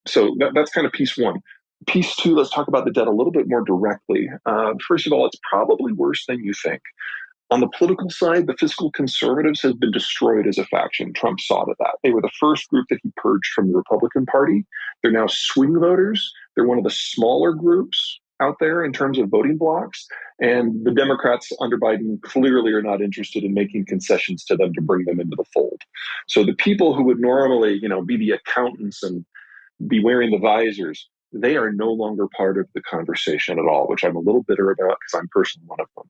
That's kind of piece one. Piece two, let's talk about the debt a little bit more directly. First of all, it's probably worse than you think. On the political side, the fiscal conservatives have been destroyed as a faction. Trump saw to that. They were the first group that he purged from the Republican Party. They're now swing voters. They're one of the smaller groups out there in terms of voting blocks. And the Democrats under Biden clearly are not interested in making concessions to them to bring them into the fold. So the people who would normally, be the accountants and be wearing the visors, they are no longer part of the conversation at all, which I'm a little bitter about because I'm personally one of them.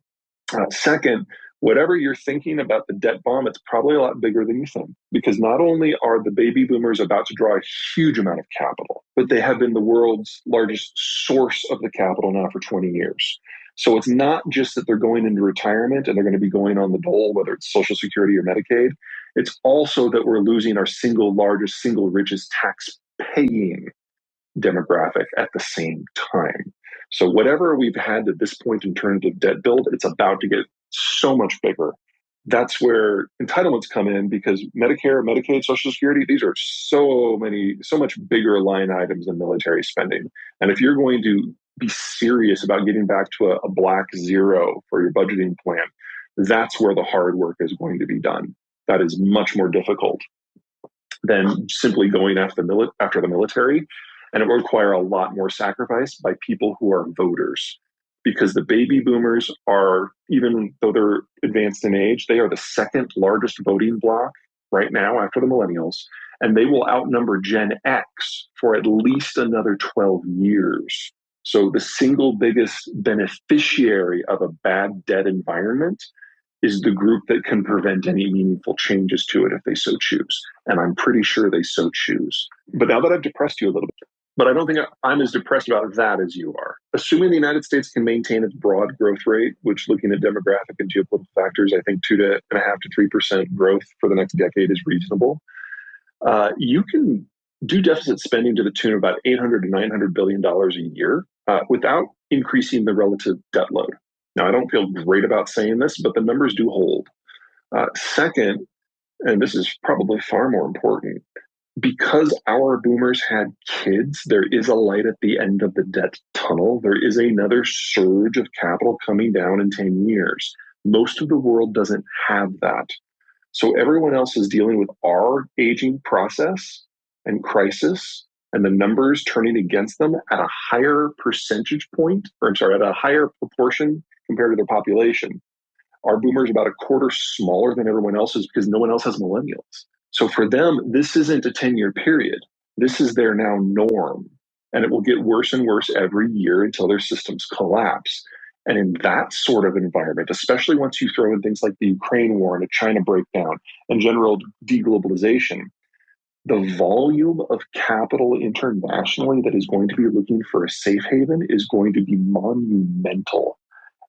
Second, whatever you're thinking about the debt bomb, it's probably a lot bigger than you think, because not only are the baby boomers about to draw a huge amount of capital, but they have been the world's largest source of the capital now for 20 years. So it's not just that they're going into retirement and they're going to be going on the dole, whether it's Social Security or Medicaid. It's also that we're losing our single largest, single richest tax paying demographic at the same time. So whatever we've had at this point in terms of debt build, it's about to get so much bigger. That's where entitlements come in, because Medicare, Medicaid, Social Security, these are so much bigger line items than military spending. And if you're going to be serious about getting back to a black zero for your budgeting plan, that's where the hard work is going to be done. That is much more difficult than simply going after the military. And it will require a lot more sacrifice by people who are voters, because the baby boomers are, even though they're advanced in age, they are the second largest voting bloc right now after the millennials. And they will outnumber Gen X for at least another 12 years. So the single biggest beneficiary of a bad debt environment is the group that can prevent any meaningful changes to it if they so choose. And I'm pretty sure they so choose. But now that I've depressed you a little bit, but I don't think I'm as depressed about that as you are. Assuming the United States can maintain its broad growth rate, which, looking at demographic and geopolitical factors, I think 2.5 to 3% growth for the next decade is reasonable. You can do deficit spending to the tune of about $800 to $900 billion a year without increasing the relative debt load. Now, I don't feel great about saying this, but the numbers do hold. Second, and this is probably far more important, because our boomers had kids, there is a light at the end of the debt tunnel. There is another surge of capital coming down in 10 years. Most of the world doesn't have that. So everyone else is dealing with our aging process and crisis, and the numbers turning against them at a higher percentage point, at a higher proportion compared to their population. Our boomers about a quarter smaller than everyone else's because no one else has millennials. So for them, this isn't a 10-year period. This is their now norm. And it will get worse and worse every year until their systems collapse. And in that sort of environment, especially once you throw in things like the Ukraine war and a China breakdown and general deglobalization, the volume of capital internationally that is going to be looking for a safe haven is going to be monumental.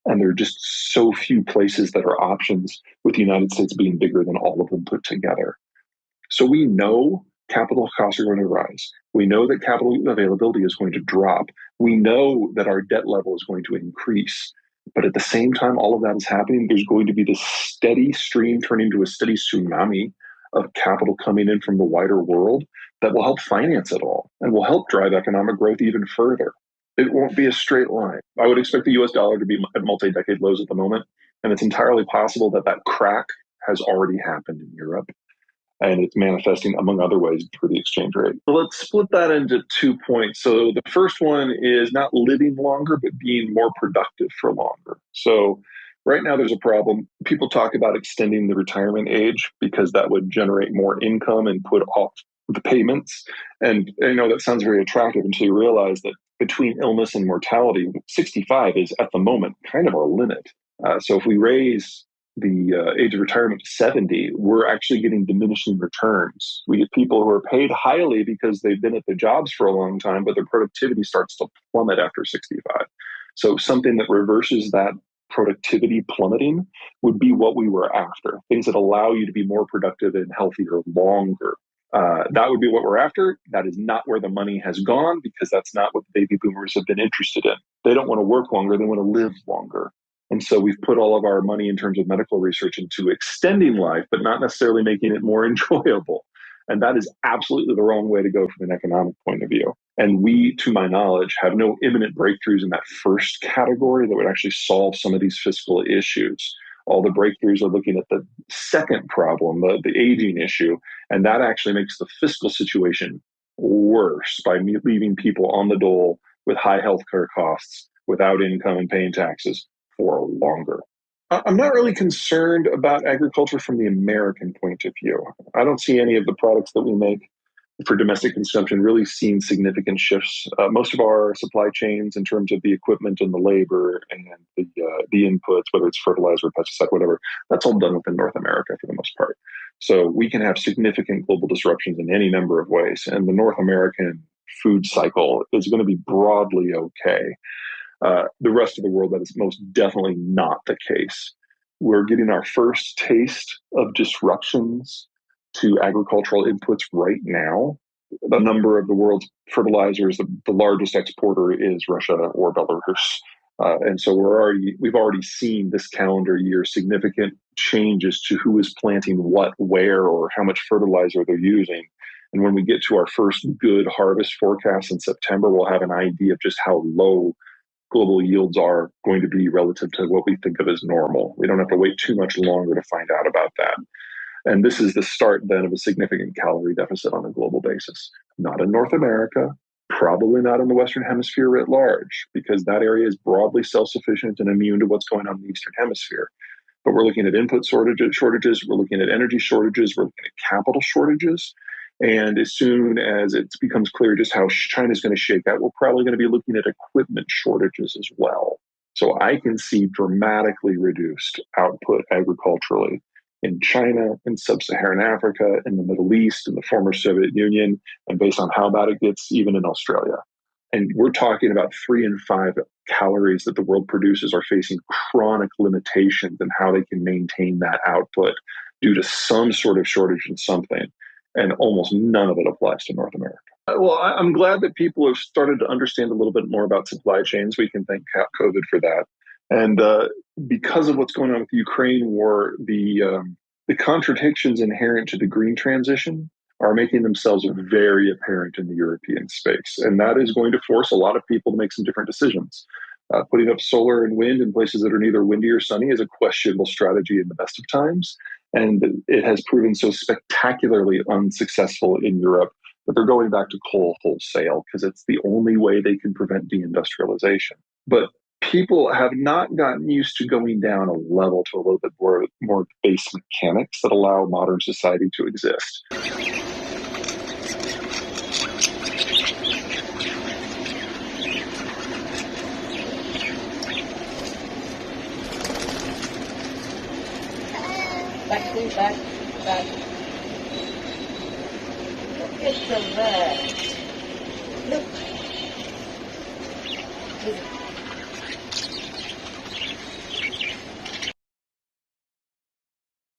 And there are just so few places that are options, with the United States being bigger than all of them put together. So we know capital costs are going to rise. We know that capital availability is going to drop. We know that our debt level is going to increase. But at the same time, all of that is happening, there's going to be this steady stream turning into a steady tsunami of capital coming in from the wider world that will help finance it all and will help drive economic growth even further. It won't be a straight line. I would expect the US dollar to be at multi-decade lows at the moment. And it's entirely possible that that crack has already happened in Europe. And it's manifesting, among other ways, through the exchange rate. So let's split that into 2 points. So the first one is not living longer, but being more productive for longer. So right now there's a problem. People talk about extending the retirement age because that would generate more income and put off the payments. And that sounds very attractive until you realize that between illness and mortality, 65 is at the moment kind of our limit. So if we raise the age of retirement to 70, we're actually getting diminishing returns. We get people who are paid highly because they've been at their jobs for a long time, but their productivity starts to plummet after 65. So something that reverses that productivity plummeting would be what we were after. Things that allow you to be more productive and healthier longer. That would be what we're after. That is not where the money has gone, because that's not what the baby boomers have been interested in. They don't want to work longer. They want to live longer. And so we've put all of our money in terms of medical research into extending life, but not necessarily making it more enjoyable. And that is absolutely the wrong way to go from an economic point of view. And we, to my knowledge, have no imminent breakthroughs in that first category that would actually solve some of these fiscal issues. All the breakthroughs are looking at the second problem, the aging issue, and that actually makes the fiscal situation worse by leaving people on the dole with high healthcare costs, without income and paying taxes for longer. I'm not really concerned about agriculture from the American point of view. I don't see any of the products that we make for domestic consumption really seeing significant shifts. Most of our supply chains, in terms of the equipment and the labor and the inputs, whether it's fertilizer, pesticide, whatever, that's all done within North America for the most part. So we can have significant global disruptions in any number of ways, and the North American food cycle is going to be broadly okay. The rest of the world, that is most definitely not the case. We're getting our first taste of disruptions to agricultural inputs right now. The number of the world's fertilizers, the largest exporter is Russia or Belarus. And so we've already seen this calendar year significant changes to who is planting what, where, or how much fertilizer they're using. And when we get to our first good harvest forecast in September, we'll have an idea of just how low global yields are going to be relative to what we think of as normal. We don't have to wait too much longer to find out about that. And this is the start then of a significant calorie deficit on a global basis. Not in North America, probably not in the Western Hemisphere writ large, because that area is broadly self-sufficient and immune to what's going on in the Eastern Hemisphere. But we're looking at input shortages, we're looking at energy shortages, we're looking at capital shortages. And as soon as it becomes clear just how China's going to shake out, we're probably going to be looking at equipment shortages as well. So I can see dramatically reduced output agriculturally in China, in sub-Saharan Africa, in the Middle East, in the former Soviet Union, and based on how bad it gets, even in Australia. And we're talking about 3 and 5 calories that the world produces are facing chronic limitations in how they can maintain that output due to some sort of shortage in something. And almost none of it applies to North America. Well, I'm glad that people have started to understand a little bit more about supply chains. We can thank COVID for that. And because of what's going on with the Ukraine war, the contradictions inherent to the green transition are making themselves very apparent in the European space. And that is going to force a lot of people to make some different decisions. Putting up solar and wind in places that are neither windy or sunny is a questionable strategy in the best of times. And it has proven so spectacularly unsuccessful in Europe that they're going back to coal wholesale because it's the only way they can prevent deindustrialization. But people have not gotten used to going down a level to a little bit more base mechanics that allow modern society to exist. Back. Look at the bird. Look.